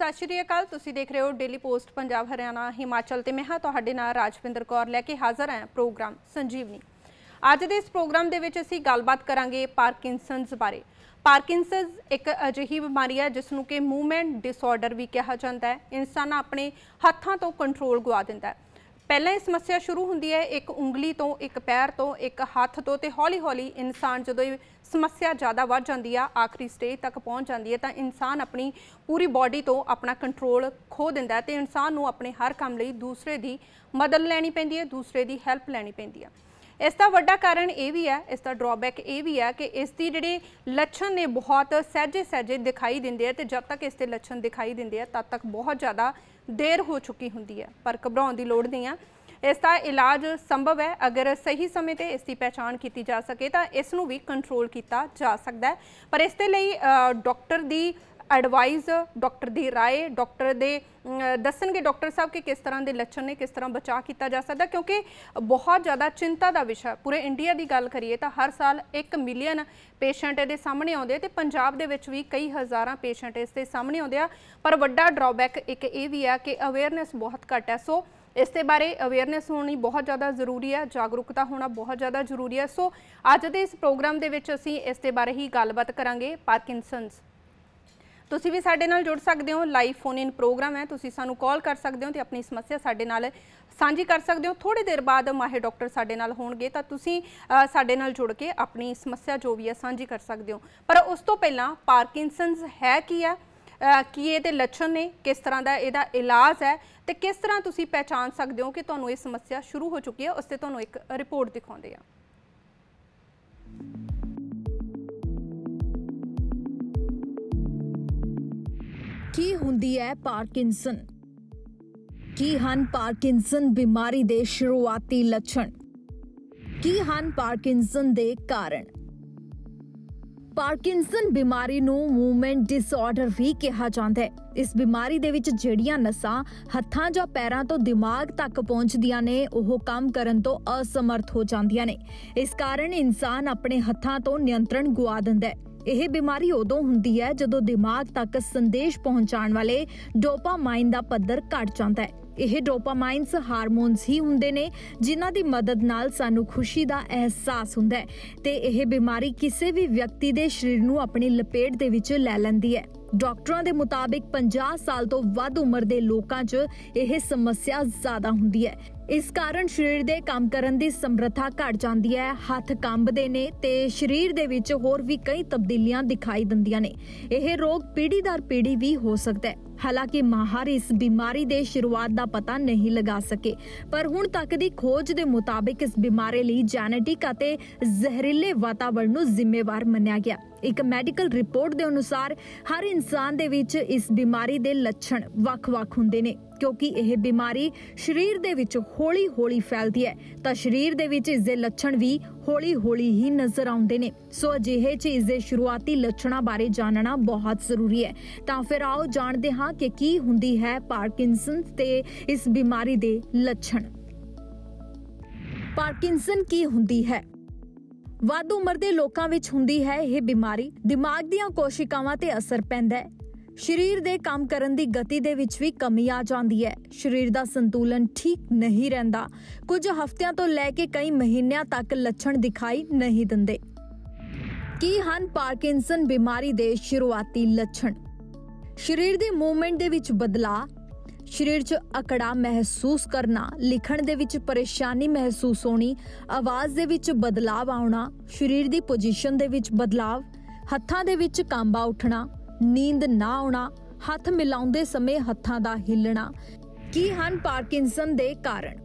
सत श्री अकाल। तुसीं देख रहे हो डेली पोस्ट पंजाब हरियाणा हिमाचल ते मैं हाँ तुहाडे नाल राजविंदर कौर लैके हाज़र हैं प्रोग्राम संजीवनी। अज दे इस प्रोग्राम दे विच असीं गलबात करांगे पार्किंसंस बारे। पार्किंसंस एक अजिही बीमारी है जिसनूं कि मूवमेंट डिसऑर्डर भी कहा जाता है। इंसान अपने हत्थां तो कंट्रोल गवा दिंदा है। पहला ये समस्या शुरू होंदी है एक उंगली तो, एक पैर तो, एक हत्थ तो, ते हौली हौली इंसान जदों ये समस्या ज़्यादा बढ़ जाती है, आखिरी स्टेज तक पहुँच जाती है, तो इंसान अपनी पूरी बॉडी तो अपना कंट्रोल खो दिंदा है ते इंसान नूं अपने हर काम लई दूसरे की मदद लैनी पैंदी है, दूसरे की हैल्प लैनी पैंदी है। इसका वड्डा कारण यह भी है, इसका ड्रॉबैक ये भी है कि इसकी जिहड़े लक्षण ने बहुत सहजे सहजे दिखाई देंदे है, ते जब तक इसके लक्षण दिखाई देंदे है तब तक बहुत ज़्यादा देर हो चुकी होंदी है। पर घबराउण की लोड़ नहीं है, इसका इलाज संभव है। अगर सही समय पर इसकी पहचान की जा सके तो इसनूं भी कंट्रोल किया जा सकता है। पर इसके लिए डॉक्टर की एडवाइस, डॉक्टर की राय, डॉक्टर दे दसणगे डॉक्टर साहब कि किस तरह के लक्षण ने, किस तरह बचाव किया जा सकता, क्योंकि बहुत ज़्यादा चिंता का विषय। पूरे इंडिया की गल करिए तो हर साल 1 मिलियन पेशेंट ये सामने आते, तो पंजाब दे विच भी कई हज़ार पेशेंट इसके सामने आते हैं। पर वड्डा ड्रॉबैक एक ये भी है कि अवेयरनेस बहुत घट है। सो इसके बारे अवेयरनेस होनी बहुत ज़्यादा जरूरी है, जागरूकता होना बहुत ज़्यादा जरूरी है। सो अज के इस प्रोग्राम के विच असीं इसके बारे ही गलबात करांगे। पार्किंसंस तुसीं भी साडे नाल जुड़ सकते हो, लाइव फोन इन प्रोग्राम है, तुसीं सानूं कॉल कर सकते हो तो अपनी समस्या साडे नाल सांझी कर सकते हो। थोड़ी देर बाद माहिर डॉक्टर साडे नाल होणगे तां तुसीं साडे नाल जुड़ के अपनी समस्या जो भी है सांझी कर सकते हो। पर उस तो पहलां पार्किंसंस है की है, की ये लक्षण ने, किस तरह का यदा इलाज है, तो किस तरह तुसीं पहचान सकते हो कि तुहानूं ये समस्या शुरू हो चुकी है। उससे तुहानूं एक रिपोर्ट दिखाउंदे आ। की हुंदी है पार्किंसन? की हन पार्किंसन बीमारी दे शुरुआती लक्षण? की हन पार्किंसन दे कारण? पार्किंसन बीमारी नूं मूवमेंट डिसऑर्डर भी कहा जाता है। इस बीमारी दे विच जिहड़ियां नसां हत्थां जां पैरां तो दिमाग तक पहुंचदियां ने, ओह काम करन तो असमर्थ हो जांदियां ने। इस कारण इंसान अपने हत्थां तो नियंत्रण गुआ दिंदा है। यह बीमारी उदों हुंदी है जदों दिमाग तक संदेश पहुंचाण वाले डोपामाइन दा पद्धर घट जांदा है। यह डोपामाइन्स हारमोन्स ही हुंदे ने जिन्हां दी मदद नाल सानू खुशी दा एहसास हुंदा है ते यह बीमारी किसी भी व्यक्ति दे शरीर नूं अपनी लपेट दे विच लै लैंदी है। डॉक्टरां दे मुताबिक 50 साल तो वध उम्र दे लोकां 'च यह समस्या ज्यादा हुंदी है। इस कारण शरीर दे काम करन दी समर्था घट जांदी है, हथ कंबदे ने ते शरीर दे विच होर भी कई तब्दीलियां दिखाई दिंदियां ने। यह रोग पीढ़ी दर पीढ़ी भी हो सकता है। हालांकि माहर इस बीमारी दे शुरुआत दा पता नहीं लगा सके, पर हुण तक दी खोज दे मुताबिक इस बीमारी लई जेनेटिक अते जहरीले वातावरण नूं जिम्मेवार मन्निया गया। एक मैडिकल रिपोर्ट के अनुसार हर इंसान दे विच इस बीमारी दे लक्षण वख-वख हुंदे ने, क्योंकि यह बीमारी शरीर दे विच हौली हौली फैलती है तां शरीर दे विच इसदे लक्षण भी हौली हौली ही नजर आउंदे ने। सो अजिहे च इसदे शुरुआती लक्षणां बारे जानना बहुत जरूरी है। तां फिर आओ जानदे हां कि की हुंदी है पार्किंसन ते इस बीमारी दे लक्षण। पार्किंसन की हुंदी है? वध उम्र दे लोकां विच हुंदी है यह बीमारी। दिमाग दीयां कोशिकावां ते असर पैंदा है। शरीर दे काम करन दी गति दे विच भी कमी आ जांदी है। शरीर दा संतुलन ठीक नहीं रहिंदा। कुछ हफ्तियां तो लैके कई महीनों तक लक्षण दिखाई नहीं दिंदे। की हन पार्किंसन बीमारी दे शुरुआती लक्षण? शरीर दे मूवमेंट दे विच बदलाव, शरीर च अकड़ा महसूस करना, लिखण दे विच परेशानी महसूस होनी, आवाज दे विच बदलाव आउणा, शरीर दी पोजीशन दे विच बदलाव, हत्थां दे विच कांबा उठना, नींद ना आउणा, हथ मिलाउंदे समय हत्थां दा हिलना। की हन पार्किंसन दे कारण?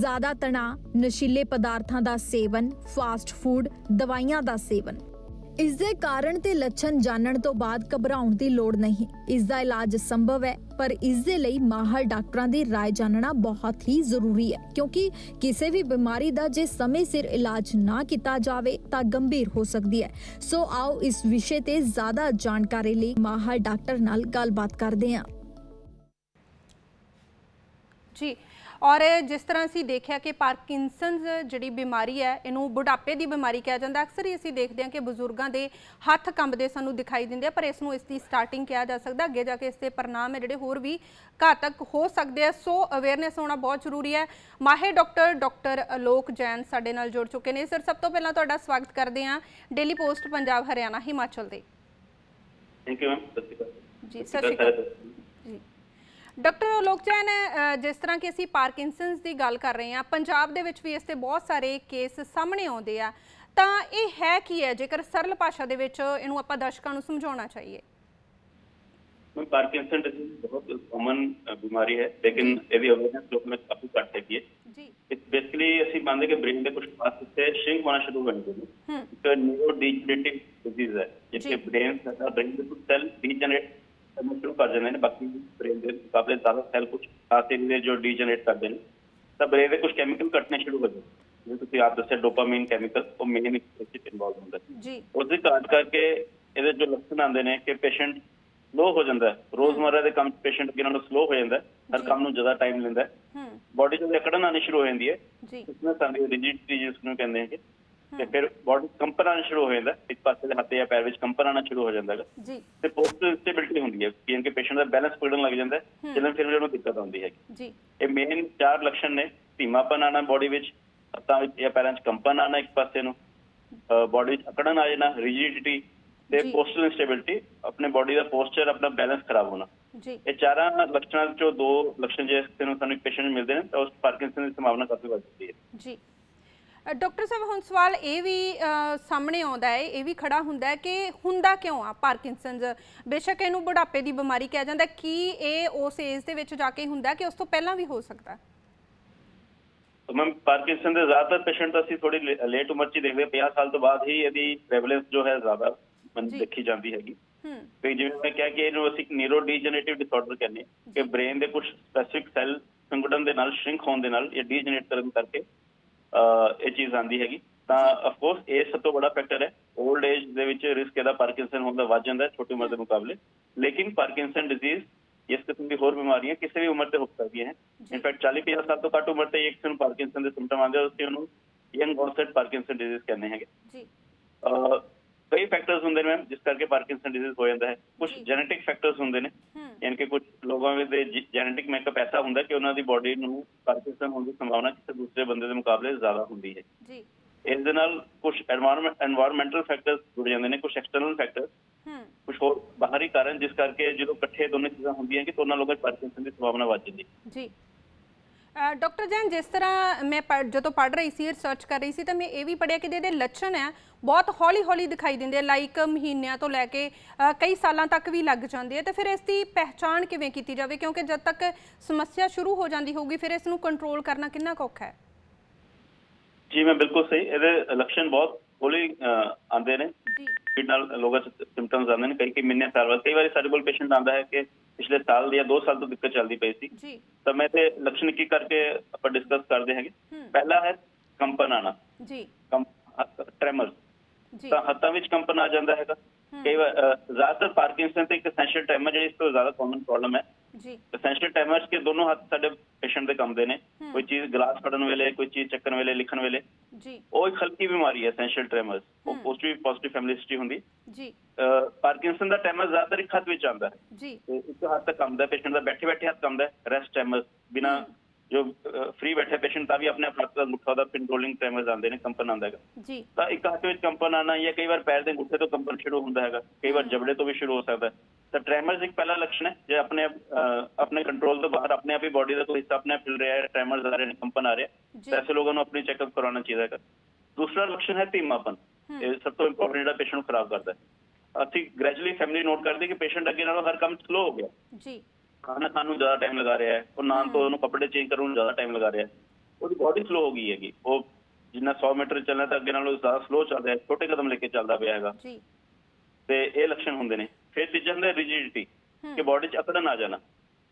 ज्यादा तनाव, नशीले पदार्थां दा सेवन, फास्ट फूड, दवाइयां दा सेवन। इसदे कारण ते लक्षण जानन तो बाद घबराउण दी लोड़ नहीं। इसदा इलाज संभव है, पर इसदे लई माहर डॉक्टरां दी राय जानना बहुत ही जरूरी है, क्योंकि किसी भी बीमारी दा जे समय सिर इलाज ना किया जावे तां गंभीर हो सकती है। सो आओ इस विषय ते ज्यादा जानकारी लई माहर डॉक्टर नाल गलबात करदे हां। ਜੀ। ਔਰ ਜਿਸ ਤਰ੍ਹਾਂ ਅਸੀਂ ਦੇਖਿਆ ਕਿ ਪਾਰਕਿੰਸਨਜ਼ ਜਿਹੜੀ ਬਿਮਾਰੀ ਹੈ ਇਹਨੂੰ ਬੁਢਾਪੇ ਦੀ ਬਿਮਾਰੀ ਕਿਹਾ ਜਾਂਦਾ। ਅਕਸਰ ਹੀ ਅਸੀਂ ਦੇਖਦੇ ਹਾਂ ਕਿ ਬਜ਼ੁਰਗਾਂ ਦੇ ਹੱਥ ਕੰਬਦੇ ਸਾਨੂੰ ਦਿਖਾਈ ਦਿੰਦੇ ਆ, ਪਰ ਇਸ ਨੂੰ ਇਸ ਦੀ ਸਟਾਰਟਿੰਗ ਕਿਹਾ ਜਾ ਸਕਦਾ। ਅੱਗੇ ਜਾ ਕੇ ਇਸ ਦੇ परिणाम ਹੈ ਜਿਹੜੇ ਹੋਰ ਵੀ ਘਾਤਕ ਹੋ ਸਕਦੇ ਆ। ਸੋ ਅਵੇਅਰਨੈਸ ਹੋਣਾ ਬਹੁਤ ਜ਼ਰੂਰੀ ਹੈ। ਮਾਹਿਰ ਡਾਕਟਰ ਅਲੋਕ ਜੈਨ ਸਾਡੇ ਨਾਲ ਜੁੜ ਚੁੱਕੇ ਨੇ। ਸਰ, ਸਭ ਤੋਂ ਪਹਿਲਾਂ ਤੁਹਾਡਾ ਸਵਾਗਤ ਕਰਦੇ ਹਾਂ ਡੇਲੀ ਪੋਸਟ ਪੰਜਾਬ ਹਰਿਆਣਾ ਹਿਮਾਚਲ ਦੇ। Thank you ma'am. ਜੀ, ਸਤਿ ਸ਼੍ਰੀ ਅਕਾਲ ਜੀ। ਡਾਕਟਰ ਅਲੋਕ ਜੈਨ, ਜਿਸ ਤਰ੍ਹਾਂ ਕਿ ਅਸੀਂ ਪਾਰਕਿੰਸਨਸ ਦੀ ਗੱਲ ਕਰ ਰਹੇ ਹਾਂ, ਪੰਜਾਬ ਦੇ ਵਿੱਚ ਵੀ ਇਸ 'ਤੇ ਬਹੁਤ ਸਾਰੇ ਕੇਸ ਸਾਹਮਣੇ ਆਉਂਦੇ ਆ, ਤਾਂ ਇਹ ਹੈ ਕੀ ਹੈ ਜੇਕਰ ਸਰਲ ਭਾਸ਼ਾ ਦੇ ਵਿੱਚ ਇਹਨੂੰ ਆਪਾਂ ਦਰਸ਼ਕਾਂ ਨੂੰ ਸਮਝਾਉਣਾ ਚਾਹੀਏ? पार्किंसन डिजीज बहुत कॉमन बीमारी है, लेकिन यदि अवेयरनेस लोग में काफी घट हैगी है। बेसिकली ਅਸੀਂ ਮੰਨਦੇ ਕਿ ਬ੍ਰੇਨ ਦੇ ਕੁਝ ਪਾਰਟ ਹਿੱਸੇ ਸ਼ਰਿੰਕ ਹੋਣਾ ਸ਼ੁਰੂ ਹੋ ਜਾਂਦੇ ਨੇ। ਇੱਕ ਨਿਊਰੋਡੀਜਨਰੇਟਿਵ ਡਿਜ਼ੀਜ਼ ਹੈ ਜਿੱਥੇ ਬ੍ਰੇਨ ਦੇ ਕੁਝ ਸੈੱਲ ਡੀਜਨਰੇਟ ਕਰਨਾ ਸ਼ੁਰੂ ਕਰ ਜਾਂਦੇ ਨੇ। ਬਾਕੀ ਬ੍ਰੇਨ ਦੇ ਮੁਕਾਬਲੇ ਜ਼ਿਆਦਾ ਸੈੱਲ ਕੁਝ ਖਾਸ ਏਰੀਏ ਜੋ ਡੀਜਨਰੇਟ ਕਰਦੇ ਨੇ, ਤਾਂ ਬ੍ਰੇਨ ਦੇ ਕੁਝ ਕੈਮੀਕਲ ਘਟਨੇ ਸ਼ੁਰੂ ਹੋ ਜਾਂਦੇ। ਜਿਵੇਂ ਤੁਸੀਂ ਆਪ ਦੱਸਿਆ ਡੋਪਾਮਾਈਨ ਕੈਮੀਕਲ, ਉਹ ਮੇਨ ਇਨਵੋਲਵ ਹੁੰਦਾ ਜੀ। ਉਸਦੇ ਘਾਟ ਕਰਕੇ ਇਹਦੇ ਜੋ ਲੱਛਣ ਆਉਂਦੇ ਨੇ ਕਿ ਪੇਸ਼ੈਂਟ ਸਲੋ ਹੋ ਜਾਂਦਾ ਹੈ। ਰੋਜ਼ਮर्रा ਦੇ ਕੰਮ ਪੇਸ਼ੈਂਟ ਅੱਗੇ ਨਾਲੋਂ ਸਲੋ ਹੋ ਜਾਂਦਾ, ਹਰ ਕੰਮ ਨੂੰ ਜ਼ਿਆਦਾ ਟਾਈਮ ਲੈਂਦਾ। ਬੋਡੀ ਤੋਂ ਅਕੜਨ ਆਉਣੀ ਸ਼ੁਰੂ ਹੋ ਜਾਂਦੀ ਹੈ, ਫਿਟਨੈਸ ਆਉਂਦੀ ਹੈ, ਰਿਜਿਡਿਟੀ ਜਿਸ ਨੂੰ ਕਹਿੰਦੇ ਹੈਗੇ, ਤੇ ਫਿਰ ਬੋਡੀ ਕੰਪਨ ਆਉਣਾ ਸ਼ੁਰੂ ਹੋ ਜਾਂਦਾ। ਇੱਕ ਪਾਸੇ ਦੇ ਹੱਥ ਜਾਂ ਪੈਰ ਵਿੱਚ ਕੰਪਨ ਆਉਣਾ ਸ਼ੁਰੂ ਹੋ ਜਾਂਦਾ ਹੈਗਾ ਤੇ ਪੋਸਟਰ ਇੰਸਟੇਬਿਲਿਟੀ ਹੁੰਦੀ ਹੈ, ਕਿਉਂਕਿ ਪੇਸ਼ੈਂਟ ਦਾ ਬੈਲੈਂਸ ਵਿਗੜਨ ਲੱਗ ਜਾਂਦਾ, ਚੱਲਣ ਫਿਰਨ ਉਹਨੂੰ ਦਿੱਕਤ ਆਉਂਦੀ ਹੈਗੀ। ਇਹ ਮੇਨ 4 ਲੱਛਣ ਨੇ। ਧੀਮਾਪਨ ਆਉਣਾ ਬੋਡੀ ਵਿੱਚ, ਹੱਥਾਂ ਵਿੱਚ ਜਾਂ ਪੈਰਾਂ 'ਚ ਕੰਪਨ ਆਉਣਾ ਇੱਕ ਪਾਸੇ ਨੂੰ, ਬੋਡੀ ਵਿੱਚ ਅਕੜਨ ਆ ਜਾਣਾ, ਰਿਜਿਡਿਟੀ ਤੇ ਪੋਸਟਰ ਇੰਸਟੇਬਿਲਿਟੀ, ਆਪਣੇ ਬੋਡੀ ਦਾ ਪੋਸਚਰ, ਆਪਣਾ ਬੈਲੈਂਸ ਖਰਾਬ ਹੋਣਾ। ਇਹ 4 ਲੱਛਣਾਂ ਵਿੱਚੋਂ 2 ਲੱਛਣ ਜੇ ਸਾਨੂੰ ਇੱਕ ਪੇਸ਼ੈਂਟ ਨੂੰ ਮਿਲਦੇ ਨੇ ਤਾਂ ਉਸ ਪਾਰਕਿੰਸਨ ਦੀ ਸੰਭਾਵਨਾ ਕਾਫੀ ਵੱਧ ਜਾਂਦੀ ਹੈ ਜੀ। ਡਾਕਟਰ ਸਾਹਿਬ, ਹੁਣ ਸਵਾਲ ਇਹ ਵੀ ਸਾਹਮਣੇ ਆਉਂਦਾ ਹੈ, ਇਹ ਵੀ ਖੜਾ ਹੁੰਦਾ ਹੈ ਕਿ ਹੁੰਦਾ ਕਿਉਂ ਆ ਪਾਰਕਿੰਸਨਜ਼? ਬੇਸ਼ੱਕ ਇਹਨੂੰ ਬੁਢਾਪੇ ਦੀ ਬਿਮਾਰੀ ਕਿਹਾ ਜਾਂਦਾ, ਕੀ ਇਹ ਉਸ ਏਜ ਦੇ ਵਿੱਚ ਜਾ ਕੇ ਹੁੰਦਾ ਕਿ ਉਸ ਤੋਂ ਪਹਿਲਾਂ ਵੀ ਹੋ ਸਕਦਾ? ਮੈਮ, ਪਾਰਕਿੰਸਨ ਦੇ ਜ਼ਿਆਦਾਤਰ ਪੇਸ਼ੈਂਟ ਅਸੀਂ ਥੋੜੀ ਲੇਟ ਉਮਰ 'ਚ ਹੀ ਦੇਖਦੇ, 50 ਸਾਲ ਤੋਂ ਬਾਅਦ ਹੀ ਇਹਦੀ ਪ੍ਰੈਵਲੈਂਸ ਜੋ ਹੈ ਜ਼ਿਆਦਾ ਦੇਖੀ ਜਾਂਦੀ ਹੈਗੀ। ਤੇ ਜਿਵੇਂ ਮੈਂ ਕਿਹਾ ਕਿ ਇਹਨੂੰ ਅਸੀਂ ਨਿਊਰੋਡੀਜਨਰੇਟਿਵ ਡਿਸਆਰਡਰ ਕਹਿੰਦੇ ਹਾਂ, ਕਿ ਬ੍ਰੇਨ ਦੇ ਕੁਝ ਸਪੈਸਿਫਿਕ ਸੈੱਲ ਸੰਗਠਨ ਦੇ ਨਾਲ ਸ਼ਰਿੰਕ ਹੋਣ ਦੇ ਨਾਲ ਜਾਂ ਡੀਜਨਰੇਟ ਕਰਨ ਕਰਕੇ ਇਹ ਚੀਜ਼ ਆਉਂਦੀ ਹੈਗੀ। ਤਾਂ ਅਫਕੋਰਸ ਇਹ ਸਭ ਤੋਂ ਵੱਡਾ ਫੈਕਟਰ ਹੈ। ਓਲਡ ਏਜ ਦੇ ਵਿੱਚ ਰਿਸਕ ਇਹਦਾ ਪਾਰਕਿੰਸਨ ਹੋਣ ਦਾ ਵੱਧ ਜਾਂਦਾ ਹੈ ਛੋਟੀ ਉਮਰ ਦੇ ਮੁਕਾਬਲੇ। ਲੇਕਿਨ ਪਾਰਕਿੰਸਨ ਡਿਜ਼ੀਜ਼ ਇਸ ਕਿਸਮ ਦੀ ਹੋਰ ਬਿਮਾਰੀਆਂ ਕਿਸੇ ਵੀ ਉਮਰ ਤੇ ਹੋ ਸਕਦੀਆਂ ਹੈ। ਇਨਫੈਕਟ 40-50 ਸਾਲ ਤੋਂ ਘੱਟ ਉਮਰ ਤੇ ਇੱਕ ਨੂੰ ਪਾਰਕਿੰਸਨ ਦੇ ਸਿੰਪਟਮ ਆਉਂਦੇ, ਅਸੀਂ ਉਹਨੂੰ ਯੰਗ ਔਨਸੈਟ ਪਾਰਕਿੰਸਨ ਡਿਜ਼ੀਜ਼ ਕਹਿੰਦੇ ਹੈਗੇ। ਕਈ ਫੈਕਟਰਸ ਹੁੰਦੇ ਨੇ ਮੈਮ ਜਿਸ ਕਰਕੇ ਪਾਰਕਿੰਸਨ ਡਿਜ਼ੀਜ਼ ਹੋ ਜਾਂਦਾ ਹੈ। ਕੁਝ ਜੈਨੇਟਿਕ ਫੈਕਟਰਸ ਹੁੰਦੇ ਨੇ, ਯਾਨੀ ਕਿ ਕੁਝ ਲੋਕਾਂ ਦੇ ਜੈਨੇਟਿਕ ਮੇਕਅਪ ਐਸਾ ਹੁੰਦਾ ਕਿ ਉਹਨਾਂ ਦੀ ਬੋਡੀ ਨੂੰ ਪਾਰਕਿੰਸਨ ਹੋਣ ਦੀ ਸੰਭਾਵਨਾ ਕਿਸੇ ਦੂਸਰੇ ਬੰਦੇ ਦੇ ਮੁਕਾਬਲੇ ਜ਼ਿਆਦਾ ਹੁੰਦੀ ਹੈ। ਇਸ ਦੇ ਨਾਲ ਕੁਝ ਐਨਵਾਇਰਨਮੈਂਟਲ ਫੈਕਟਰਸ ਜੁੜ ਜਾਂਦੇ ਨੇ, ਕੁਝ ਐਕਸਟਰਨਲ ਫੈਕਟਰਸ, ਕੁਝ ਹੋਰ ਬਾਹਰੀ ਕਾਰਨ, ਜਿਸ ਕਰਕੇ ਜਦੋਂ ਇਕੱਠੇ ਦੋਨੇ ਚੀਜ਼ਾਂ ਹੁੰਦੀਆਂ ਕਿ ਉਹਨਾਂ ਲੋਕਾਂ 'ਚ ਪਾਰਕਿੰਸਨ ਦੀ ਸੰਭਾਵਨਾ ਵੱਧ ਜਾਂਦੀ ਹੈ। ਡਾਕਟਰ ਜੈਨ, ਜਿਸ ਤਰ੍ਹਾਂ ਮੈਂ ਜਦੋਂ ਪੜ੍ਹ ਰਹੀ ਸੀ, ਰਿਸਰਚ ਕਰ ਰਹੀ ਸੀ, ਤਾਂ ਮੈਂ ਇਹ ਵੀ ਪੜ੍ਹਿਆ ਕਿ ਇਹਦੇ ਲੱਛਣ ਹੈ ਬਹੁਤ ਹੌਲੀ ਦਿਖਾਈ ਦਿੰਦੇ ਆ, ਲਾਈਕ ਮਹੀਨਿਆਂ ਤੋਂ ਲੈ ਕੇ ਕਈ ਸਾਲਾਂ ਤੱਕ ਵੀ ਲੱਗ ਜਾਂਦੇ ਆ। ਤੇ ਫਿਰ ਇਸ ਦੀ ਪਹਿਚਾਣ ਕਿਵੇਂ ਕੀਤੀ ਜਾਵੇ, ਕਿਉਂਕਿ ਜਦ ਤੱਕ ਸਮੱਸਿਆ ਸ਼ੁਰੂ ਹੋ ਜਾਂਦੀ ਹੋਊਗੀ ਫਿਰ ਇਸ ਨੂੰ ਕੰਟਰੋਲ ਕਰਨਾ ਕਿੰਨਾ ਕੁ ਔਖਾ ਹੈ? ਜੀ ਮੈਂ ਬਿਲਕੁਲ ਸਹੀ। ਇਹਦੇ ਲੱਛਣ ਬਹੁਤ ਹੌਲੀ ਆਉਂਦੇ ਨੇ, ਸਪੀਡ ਨਾਲ ਲੋਕਾਂ 'ਚ ਸਿੰਪਟਮਸ ਆਉਂਦੇ ਨੇ ਕਈ ਮਹੀਨੇ ਸਾਲ ਬਾਅਦ। ਕਈ ਵਾਰੀ ਸਾਡੇ ਕੋਲ ਪੇਸ਼ੈਂਟ ਆਉਂਦਾ ਹੈ ਕਿ ਪਿਛਲੇ ਸਾਲ ਜਾਂ 2 ਸਾਲ ਤੋਂ ਦਿੱਕਤ ਚੱਲਦੀ ਪਈ ਸੀ, ਤਾਂ ਮੈਂ ਤੇ ਲੱਛਣ ਕੀ ਕਰਕੇ ਆਪਾਂ ਡਿਸਕਸ ਕਰਦੇ ਹੈਗੇ। ਪਹਿਲਾ ਹੈ ਕੰਪਨ ਆਉਣਾ, ਟ੍ਰੈਮਰਸ, ਤਾਂ ਹੱਥਾਂ ਵਿੱਚ ਕੰਪਨ ਆ ਜਾਂਦਾ ਹੈਗਾ। ਕਈ ਵਾਰ ਜ਼ਿਆਦਾਤਰ ਪਾਰਕਿੰਸਨ ਤੇ ਇੱਕ ਐਸੈਂਸ਼ੀਅਲ ਟ੍ਰੈਮਰ ਜਿਹੜੀ ਇਸ ਤੋਂ ਜ਼ਿਆਦਾ ਕਾਮਨ ਪ੍ਰੋਬਲਮ ਹੈ। ਐਸੈਂਸ਼ੀਅਲ ਟ੍ਰੈਮਰਸ ਕੇ ਦੋਨੋਂ ਹੱਥ ਸਾਡੇ ਪੇਸ਼ੈਂਟ ਦੇ ਕੰਬਦੇ ਨੇ, ਕੋਈ ਚੀਜ਼ ਗਲਾਸ ਫੜਨ ਵੇਲੇ, ਕੋਈ ਚੀਜ਼ ਚੱਕਣ ਵੇਲੇ, ਲਿਖਣ ਵੇਲੇ। ਉਹ ਇੱਕ ਹਲਕੀ ਬਿਮਾਰੀ ਹੈ ਐਸੈਂਸ਼ੀਅਲ ਟ੍ਰੈਮਰਸ, ਉਹ ਪੋਜ਼ਿਟਿਵ ਫੈਮਿਲੀ ਹਿਸਟਰੀ ਹੁੰਦੀ। ਪਾਰਕਿੰਸਨ ਦਾ ਟ੍ਰੈਮਰ ਜ਼ਿਆਦਾਤਰ ਇੱਕ ਹੱਥ ਵਿੱਚ ਆਉਂਦਾ ਹੈ, ਤੇ ਇੱਕ ਹੱਥ ਤੱਕ ਕੰਬਦਾ ਪੇਸ਼ੈਂਟ ਦਾ, ਬੈਠੇ ਹੱਥ ਕੰਬਦਾ ਹੈ। ਰੈਸਟ ਟ੍ਰੈਮਰ ਬਿਨਾਂ ਜੋ ਫ੍ਰੀ ਬੈਠੇ ਪੇਸ਼ੈਂਟ ਦਾ ਵੀ ਆਪਣੇ ਹੱਥ ਦਾ ਅੰਗੂਠਾ ਦਾ ਕੰਟਰੋਲਿੰਗ ਟ੍ਰੈਮਰਸ ਆਉਂਦੇ ਨੇ, ਕੰਪਨ ਆਉਂਦਾ ਹੈਗਾ। ਤਾਂ ਇੱਕ ਹੱਥ ਵਿੱਚ ਕੰਪਨ ਆਉਣਾ, ਜਾਂ ਕਈ ਵਾਰ ਪੈਰ ਦੇ ਅੰਗੂਠੇ ਤੋਂ ਕੰਪਨ ਸ਼ੁਰੂ ਹੁੰਦਾ ਹੈਗਾ, ਕਈ ਵਾਰ ਜਬੜੇ ਤੋਂ ਵੀ ਸ਼ੁਰੂ ਹੋ ਸਕਦਾ। ਤਾਂ ਟ੍ਰੈਮਰਸ ਇੱਕ ਪਹਿਲਾ ਲੱਛਣ ਹੈ, ਜੇ ਆਪਣੇ ਕੰਟਰੋਲ ਤੋਂ ਬਾਹਰ ਆਪਣੇ ਆਪ ਹੀ ਬੋਡੀ ਦਾ ਕੋਈ ਹਿੱਸਾ ਆਪਣੇ ਆਪ ਹਿਲ ਰਿਹਾ ਹੈ, ਟ੍ਰੈਮਰਸ ਆ ਰਹੇ ਨੇ, ਕੰਪਨ ਆ ਰਿਹਾ, ਤਾਂ ਐਸੇ ਲੋਕਾਂ ਨੂੰ ਆਪਣੀ ਚੈੱਕਅਪ ਕਰਵਾਉਣਾ ਚਾਹੀਦਾ ਹੈਗਾ। ਦੂਸਰਾ ਲੱਛਣ ਹੈ ਧੀਮਾਪਨ। ਇਹ ਸਭ ਤੋਂ ਇੰਪੋਰਟੈਂਟ ਜਿਹੜਾ ਪੇਸ਼ੈਂਟ ਨੂੰ ਖਰਾਬ ਕਰਦਾ ਹੈ। ਅਸੀਂ ਗ੍ਰੈਜੂਅਲੀ ਫੈਮਿਲੀ ਨੋਟ ਕਰਦੇ ਕਿ ਪੇਸ਼ੈਂਟ ਅੱਗੇ ਨਾਲੋਂ ਹਰ ਕੰਮ ਸਲੋ ਹੋ ਗਿਆ, ਖਾਣਾ ਖਾਣ ਨੂੰ ਜ਼ਿਆਦਾ ਟਾਈਮ ਲਗਾ ਰਿਹਾ ਹੈ, ਉਹ ਨਹਾਉਣ ਤੋਂ ਉਹਨੂੰ ਕੱਪੜੇ ਚੇਂਜ ਕਰਨ ਨੂੰ ਜ਼ਿਆਦਾ ਟਾਈਮ ਲਗਾ ਰਿਹਾ, ਉਹਦੀ ਬੋਡੀ ਸਲੋ ਹੋ ਗਈ ਹੈਗੀ। ਉਹ ਜਿੰਨਾ 100 ਮੀਟਰ ਚੱਲਣਾ ਤਾਂ ਅੱਗੇ ਨਾਲੋਂ ਜ਼ਿਆਦਾ ਸਲੋ ਚੱਲ ਰਿਹਾ, ਛੋਟੇ ਕਦਮ ਲੈ ਕੇ ਚੱਲਦਾ ਪਿਆ ਹੈਗਾ, ਤੇ ਇਹ ਲੱਛਣ ਹੁੰਦੇ ਨੇ। ਫਿਰ ਤੀਜਾ ਹੁੰਦਾ ਰਿਜਿਡਿਟੀ, ਕਿ ਬੋਡੀ 'ਚ ਅਕੜਨ ਆ ਜਾਣਾ।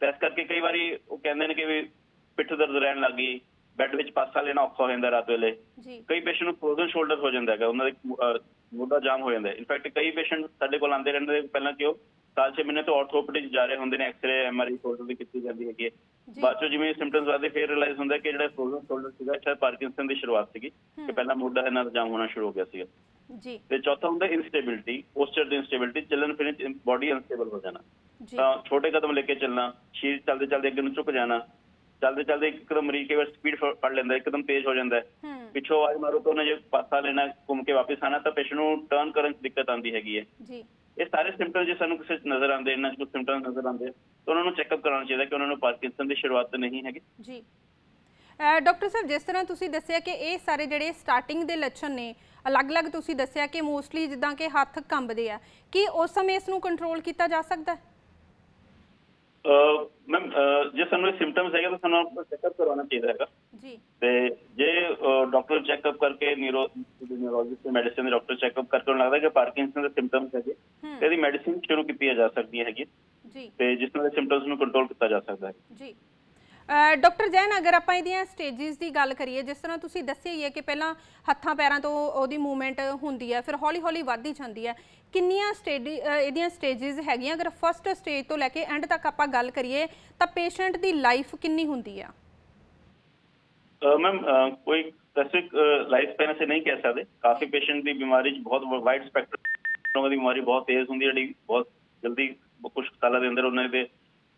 ਤਾਂ ਇਸ ਕਰਕੇ ਕਈ ਵਾਰੀ ਉਹ ਕਹਿੰਦੇ ਨੇ ਕਿ ਵੀ ਪਿੱਠ ਦਰਦ ਰਹਿਣ ਲੱਗ ਗਈ, ਬੈੱਡ ਵਿੱਚ ਪਾਸਾ ਲੈਣਾ ਔਖਾ ਹੋ ਜਾਂਦਾ ਰਾਤ ਵੇਲੇ। ਕਈ ਪੇਸ਼ੈਂਟ ਨੂੰ ਫਰੋਜ਼ਨ ਸ਼ੋਲਡਰ ਹੋ ਜਾਂਦਾ ਹੈਗਾ, ਉਹਨਾਂ ਦੇ ਮੋਢਾ ਜਾਮ ਹੋ ਜਾਂਦਾ। ਇਨਫੈਕਟ ਕਈ ਪੇਸ਼ੈਂਟ ਸਾਡੇ ਕੋਲ ਆਉਂਦੇ ਰਹਿੰਦੇ ਪਹਿਲਾਂ ਕਿ ਉਹ साल 6 महीने तो ऑर्थोपैडिक जा रहे होंगे ने, एक्सरे MRI शोल्डर की की जाती है। बाद चो जिवें सिम्पटम्स आते फिर रियलाइज होंदा कि जिहड़ा फ्रोजन शोल्डर सीगा शायद पार्किंसन की शुरुआत सीगी कि पहला मोढा इन्हां दा जाम होना शुरू हो गया सीगा जी। ते चौथा होंदा इंस्टेबिलिटी, पोस्चर दी इंस्टेबिलिटी, चलन फिरन बॉडी अनस्टेबल हो जाना, तां छोटे कदम लेके चलना, शरीर चलदे चलदे अगे नूं झुक जाना, चलते चलते एकदम मरीज कई बार स्पीड फड़ लेंदा, एकदम तेज हो जाता है, पिछों आवाज मारो तो उन्हें जो पासा लेना घूम के वापस आना तो पेशेंट को टर्न करने च दिक्कत आती हैगी है। ये सारे सिम्पटम जो सानू किसी नजर आते, इन्हां कुछ सिम्पटम नजर आते तो उन्होंने चैकअप कराना चाहिए कि उन्होंने पार्किंसन की शुरुआत तो नहीं हैगी जी। डॉक्टर साहब जिस तरह तुसीं दस्सिया कि ये सारे जिहड़े स्टार्टिंग के लक्षण ने अलग अलग तुसीं दस्सिया कि मोस्टली जिद्दां कि हत्थ कंबदे आ, कि उस समय इसनूं कंट्रोल किया जा सकता है? मैम जे सानू सिम्पटम्स है तो सानू चैकअप करवाना चाहिए है जी। ते जे डॉक्टर चैकअप करके न्यूरोलॉजिस्ट मेडिसिन डॉक्टर चैकअप करके उन्हें लगता है कि पार्किंसन के सिम्पटम्स है तो मेडिसिन शुरू की जा सकती है जी, जिस तरह सिम्पटम्स में कंट्रोल किया जा सकता है जी। डॉक्टर जैन अगर आप स्टेजिस की गल करिए, जिस तरह तुसीं दस्सिया ही है कि पहला हत्थां पैरां तो उहदी मूवमेंट हुंदी है, फिर हौली हौली वधदी जांदी है, किन्नियां इहदियां स्टेजिस हैगियां? अगर फस्ट स्टेज तो लैके एंड तक आप गल करिए तो पेशेंट की लाइफ किन्नी हुंदी है? मैम कोई स्पेसिफिक लाइफ स्पैन से नहीं कह सकते, काफ़ी पेशेंट की बीमारी बहुत वाइड स्पैक्ट्रम की बीमारी बहुत तेज होंगी, जी बहुत जल्दी कुछ सालों के अंदर उन्होंने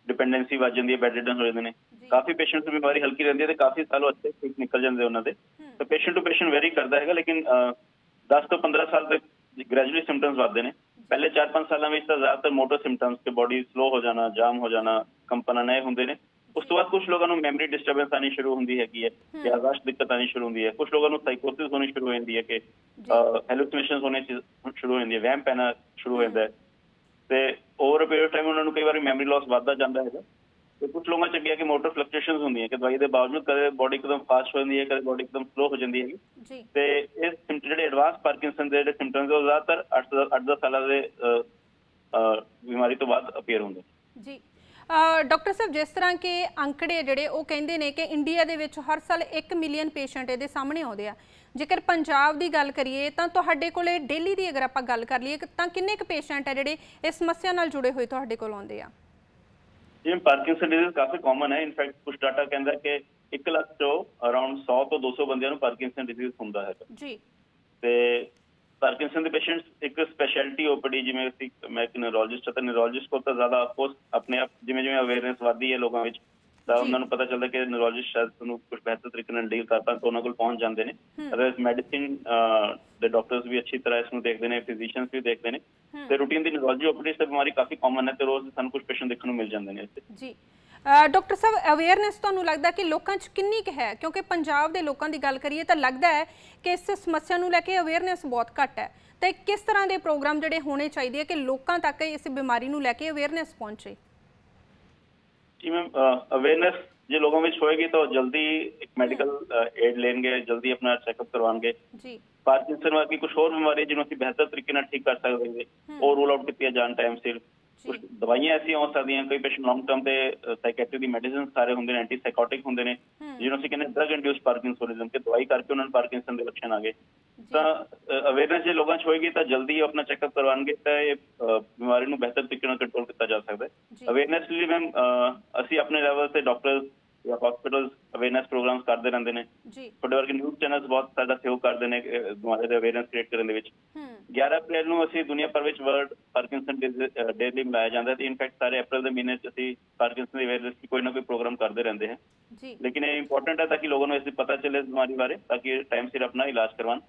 डिपेंडेंसी वज जाती है, बैड रिडन हो जाते हैं। काफ़ी पेशेंट की बीमारी हल्की रहती है तो काफ़ी सालों अच्छे ठीक निकल जाते हैं उन्होंने, तो पेशेंट टू पेशेंट वेरी करता है, लेकिन 10 तो 15 साल तक ग्रेजुअली सिम्पटम्स बढ़ते हैं। पहले 4-5 सालों में ज़्यादातर मोटर सिम्पटम्स के बॉडी स्लो हो जाना, जाम हो जाना, कंपन नए होंगे ने। उस तो बाद कुछ लोगों को मैमरी डिस्टर्बेंस आनी शुरू होती है, यादाश्त दिक्कत आनी शुरू होती है, कुछ लोगों को साइकोसिस होनी शुरू हो जाती है कि हेलुसिनेशन होने शुरू हो जाती है, वहम पैना शुरू हो जाता है, तो ओवर पीरियड ऑफ टाइम उन्होंने कई बार मैमरी लॉस बढ़ता जाता है। तो कुछ लोगों च कि मोटर फ्लक्चुएशन होंगी कि दवाई के बावजूद कदे बॉडी एकदम फास्ट हो जाती है, कदे बॉडी एकदम स्लो हो जाती है, तो इस जो एडवांस पार्किंसन के जो सिम्पटम्स ज़्यादातर 8-10 साल के बीमारी तो बाद अपीयर होंगे जी। डॉक्टर साहब जिस तरह के अंकड़े जिहड़े वो कहते हैं कि इंडिया दे विच हर साल 1 मिलियन पेशेंट इहदे सामने आउंदे आ, जेकर पंजाब की गल करिए तो तुहाडे कोले डेली की अगर आप गल कर लीए तो किन्ने क पेशेंट है जिहड़े इस समस्या नाल जुड़े हुए तुहाडे कोल आउंदे आ? जी पार्किंसन डिजीज काफी कॉमन है, इनफैक्ट कुछ डाटा कहता है कि 1 लाख चो अराउंड 100 तो 200 बंदियां नूं पार्किंसन डिजीज हुंदा है जी। ते पार्किंसन के पेशेंट्स एक स्पैशलिटी ओपीडी जिवें मैं एक न्यूरोलॉजिस्ट है, न्यूरोलॉजिस्ट को तो ज़्यादा ऑफकोर्स अपने आप जिवें जिवें अवेयरनेस वधदी है लोगों में, तो उन्होंने पता चलता कि न्यूरोलॉजिस्ट शायद कुछ बेहतर तरीके नाल डील कर पाए तो उन्होंने पहुंच जाते हैं। अदरवाइज मेडिसिन दे डॉक्टर्स भी अच्छी तरह इसमें देखते हैं, फिजिशियंस भी देखते हैं, तो रूटीन की न्यूरोलॉजी ओपीडी से बीमारी काफ़ी कॉमन है, तो रोज़ सानू कुछ पेशेंट देखने को मिल जाते हैं जी। डॉक्टर साहब अवेयरनेस तुहानू लगदा कि लोकां च किन्नी क है? क्योंकि पंजाब के लोगों की गल करिए तो लगता है कि इस समस्या नू लैके अवेयरनेस बहुत घट है, तो किस तरह के प्रोग्राम जिहड़े होने चाहिए कि लोगों तक इस बीमारी नू लैके अवेयरनेस पहुंचे? जी मैम अवेयरनेस जो लोगों में होएगी तो जल्दी एक मेडिकल एड लेंगे, जल्दी अपना चेकअप करवाएंगे। पार्किंसन वर्गी कुछ और बीमारी जिन्होंने बेहतर तरीके नाल ठीक कर सकते और रूल आउट की जान टाइम सिर। कुछ दवाइयां ऐसी हो सकती हैं, कई पेशेंट लॉन्ग टर्म पे साइकेट्री की मेडिसिन सारे होंगे, एंटी साइकोटिक होंगे ने जिन्होंने कहने ड्रग इंड्यूस पार्किंसोनिज्म के दवाई करके उन्होंने पार्किंसन के लक्षण आ गए। तो अवेयरनेस जो लोगों होएगी तो जल्दी अपना चेकअप करवाएंगे तो बीमारी को बेहतर तरीके कंट्रोल किया जा सकता है। अवेयरनेस लिए मैम असी अपने लेवल से डॉक्टर्स या हॉस्पिटल्स अवेयरनेस प्रोग्राम्स करते रहते हैं, थोड़े वर्गे न्यूज़ चैनल्स बहुत सारा सहयोग करते हैं बीमारी का अवेयरनेस क्रिएट करने के। 11 अप्रैल को असी दुनिया भर में वर्ल्ड पार्किंसन डे मनाया जाता है, इनफैक्ट सारे अप्रैल के महीने असी पार्किंसन अवेयरनेस की कोई ना कोई प्रोग्राम करते रहते हैं, लेकिन ये इंपॉर्टेंट है ताकि लोगों को इसे पता चले इस बीमारी बारे, ताकि टाइम सिर अपना इलाज करवान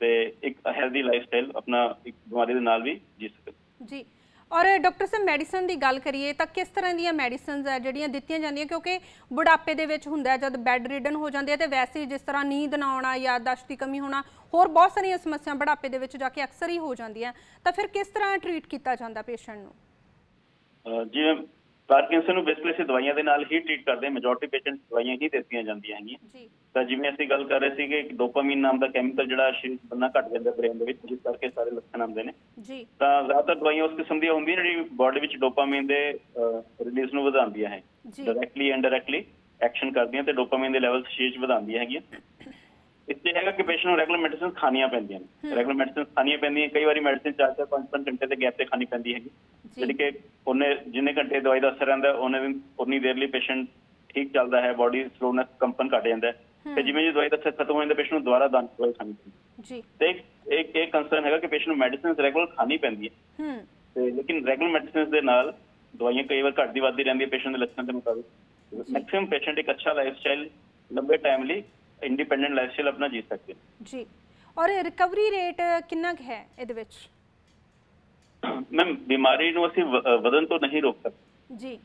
ते एक हेल्दी लाइफस्टाइल अपना एक बीमारी के नाल भी जी सके जी। और डॉक्टर साहब मेडिसिन की गल करिए तो किस तरह दी मेडिसिन है जिहड़ियां दित्तियां जांदियां, क्योंकि बुढ़ापे दे विच हुंदा जब बैड रिडन हो जाते हैं तो वैसे ही जिस तरह नींद ना आना, याददाश्त की कमी होना, होर बहुत सारिया समस्या बुढ़ापे दे विच जाके अक्सर ही हो जांदियां, तो फिर किस तरह ट्रीट किया जाता पेशेंट नूं? जी मैम पार्किंसन बेसिकली असीं दवाइयां दे नाल ही ट्रीट करते हैं, मेजोरिटी पेशेंट दवाइयां ही दित्तियां जांदियां हैं। तो जिवें असीं गल कर रहे थे कि डोपामीन नाम का कैमिकल जिहड़ा शरीर बनना घट जाता है ब्रेन दे विच, जिस करके सारे लक्षण आते हैं। तो ज़्यादातर दवाइयां उस किस्म दी होंदियां जिहड़ी body which dopamine they release नूं वधांदियां हैं, डायरैक्टली इनडायरैक्टली एक्शन करदियां ते डोपामीन दे लेवल शरीर च वधांदियां हैगियां। इससे हैगा कि पेशेंट ਨੂੰ ਰੈਗੂਲਰ ਮੈਡੀਸਿਨ ਖਾਣੀਆਂ ਪੈਂਦੀਆਂ ਨੇ ਰੈਗੂਲਰ ਮੈਡੀਸਿਨ ਖਾਣੀਆਂ ਪੈਂਦੀਆਂ ਕਈ ਵਾਰੀ ਮੈਡੀਸਿਨ 4-4 5-5 ਘੰਟੇ ਦੇ ਗੈਪ ਤੇ ਖਾਣੀ ਪੈਂਦੀ ਹੈਗੀ ਜਿਹੜੀ ਕਿ ਉਹਨੇ ਜਿੰਨੇ ਘੰਟੇ ਦਵਾਈ ਦਾ ਅਸਰ ਰਹਿੰਦਾ ਉਨੀ ਦੇਰ ਲਈ ਪੇਸ਼ੈਂਟ ਠੀਕ ਚੱਲਦਾ ਹੈ ਬੋਡੀ ਸਲੋਨੈਸ ਕੰਪਨ ਘਟ ਜਾਂਦਾ ਤੇ ਜਿਵੇਂ ਜੀ ਦਵਾਈ ਦਾ ਅਸਰ ਖਤਮ ਹੋ ਜਾਂਦਾ ਪੇਸ਼ੈਂਟ ਨੂੰ ਦੁਬਾਰਾ ਦਵਾਈ ਖਾਣੀ ਪੈਂਦੀ ਜੀ ਤੇ ਇੱਕ ਕੰਸਰਨ ਹੈਗਾ ਕਿ ਪੇਸ਼ੈਂਟ ਨੂੰ ਮੈਡੀਸਿਨ ਰੈਗੂਲਰ ਖਾਣੀ ਪੈਂਦੀ ਹੈ ਤੇ ਲੇਕਿਨ ਰੈਗੂਲਰ ਮੈਡੀਸਿਨ ਦੇ ਨਾਲ ਦਵਾਈਆਂ ਕਈ ਵਾਰ ਘਟਦੀ ਵੱਧਦੀ ਰਹਿੰਦੀ ਹੈ ਪੇਸ਼ੈਂਟ ਦੇ ਲੱਛਣਾਂ ਦੇ ਮੁਤਾਬਿਕ ਮੈਕਸਿਮਮ ਪੇਸ਼ੈਂਟ ਇੱਕ ਅੱਛਾ ਲਾਈਫ ਸਟਾਈਲ ਲੰਬੇ ਟਾਈਮ ਲਈ ਇੰਡੀਪੈਂਡੈਂਟ ਲਾਈਫਸਟਾਈਲ ਆਪਣਾ ਜੀ ਸਕਦੇ ਨੇ ਜੀ ਔਰ ਰਿਕਵਰੀ ਰੇਟ ਕਿੰਨਾ ਹੈ ਇਹਦੇ ਵਿੱਚ ਮੈਮ ਬਿਮਾਰੀ ਨੂੰ ਅਸੀਂ ਵਧਣ ਤੋਂ ਨਹੀਂ ਰੋਕ ਸਕਦੇ ਜੀ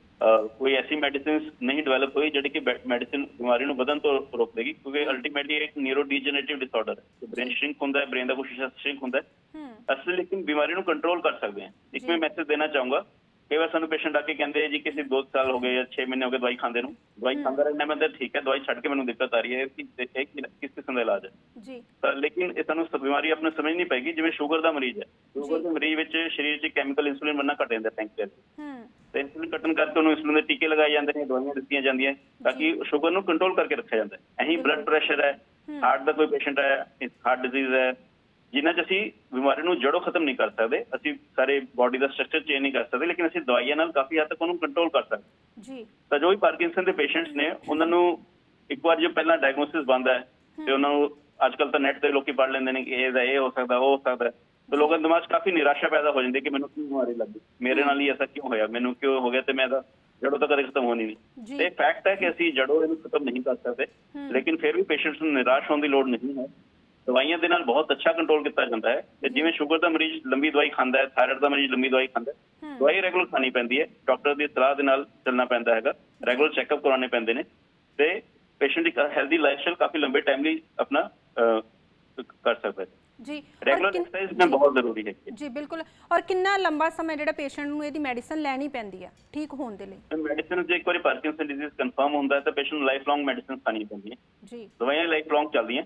ਕੋਈ ਐਸੀ ਮੈਡੀਸਿਨ ਨਹੀਂ ਡਿਵੈਲਪ ਹੋਈ ਜਿਹੜੀ ਕਿ ਮੈਡੀਸਿਨ ਬਿਮਾਰੀ ਨੂੰ ਵਧਣ ਤੋਂ ਰੋਕ ਦੇਗੀ ਕਿਉਂਕਿ ਅਲਟੀਮੇਟਲੀ ਇੱਕ ਨਿਊਰੋਡੀਜਨਰੇਟਿਵ ਡਿਸਆਰਡਰ ਹੈ ਬ੍ਰੇਨ ਸ਼੍ਰਿੰਕ ਹੁੰਦਾ ਹੈ ਬ੍ਰੇਨ ਦਾ ਕੁਝ ਹਿੱਸਾ ਸ਼੍ਰਿੰਕ ਹੁੰਦਾ ਹੈ ਅਸੀਂ ਲੇਕਿਨ ਬਿਮਾਰੀ ਨੂੰ ਕੰਟਰੋਲ ਕਰ ਸਕਦੇ ਹਾਂ ਇੱਕ ਮੈਂ ਮੈਸੇਜ ਦੇਣਾ ਚਾਹੂੰਗਾ कई बार सानू पेशेंट आके कहते हैं जी किसी 2 साल हो गए या 6 महीने हो गए दवाई खाते दवाई खाता रहना मैं ठीक है दवाई छड़ के मैंने दिक्कत आ रही है किस किस्म का इलाज है जी लेकिन सानू बीमारी अपने समझ नहीं पाएगी जिवें शुगर का मरीज है शुगर के मरीज में शरीर च कैमिकल इंसुलिन बनना घट जाता पैंक्रियास तो इंसुलिन घटन करके उन्होंने इंसुलिन के टीके लगाए जाते हैं दवाइयां दित्तियां जांदियां ताकि शुगर नू कंट्रोल करके रखा जाता है अहीं ब्लड प्रेशर है हार्ट का कोई पेशेंट है हार्ट डिजीज है जिन्हें असी बीमारी को जड़ों खत्म नहीं कर सकते असी सारे बॉडी का स्ट्रक्चर चेंज नहीं कर सकते लेकिन असी दवाइयां नाल काफी हद तक उन्होंने कंट्रोल कर सकते जी तो जो भी पार्किंसन के पेशेंट्स ने उन्होंने एक बार जो पहला डायग्नोसिस बनता है तो उन्होंने अजकल तो नैट से लोग पढ़ लेंगे ने कि ये हो सकता वो हो सकता है तो लोगों के दिमाग च काफी निराशा पैदा हो जाती है कि मैंने क्यों बीमारी लग गई मेरे नाल ही ऐसा क्यों होया मैंने क्यों हो गया तो मैं जड़ों तक कदे खत्म होनी नहीं तो फैक्ट है कि असी जड़ों इन्हें खत्म नहीं कर सकते लेकिन फिर भी पेशेंट्स को निराश होने की लोड़ नहीं है दवाइयां दे नाल बहुत अच्छा कंट्रोल किया जाता है जिवें शुगर का मरीज लंबी दवाई खाता है थायराइड का मरीज लंबी दवाई खाता है दवाई रेगुलर खानी पैंदी है डॉक्टर की सलाह दे नाल चलना पैंदा है रेगुलर चैकअप करवाने पैंदे ने ते पेशेंट की हेल्दी लाइफस्टाइल काफी लंबे टाइम ਲਈ अपना कर सकता है जी रेगुलर एक्सरसाइज में बहुत जरूरी है जी बिल्कुल और कितना लंबा समय ਜਿਹੜਾ ਪੇਸ਼ੈਂਟ ਨੂੰ ਇਹਦੀ ਮੈਡੀਸਿਨ ਲੈਣੀ ਪੈਂਦੀ ਹੈ ਠੀਕ ਹੋਣ ਦੇ ਲਈ ਮੈਡੀਸਿਨ ਜੇ ਇੱਕ ਵਾਰੀ ਪਾਰਕਿੰਸਨ ਡਿਜ਼ੀਜ਼ ਕਨਫਰਮ ਹੁੰਦਾ ਹੈ ਤਾਂ ਪੇਸ਼ੈਂਟ ਨੂੰ ਲਾਈਫ ਲੌਂਗ ਮੈਡੀਸਿਨ ਖਾਣੀ ਪੈਂਦੀ ਹੈ ਜੀ ਦਵਾਈਆਂ ਲਾਈਫ ਲੌਂਗ ਚੱਲਦੀਆਂ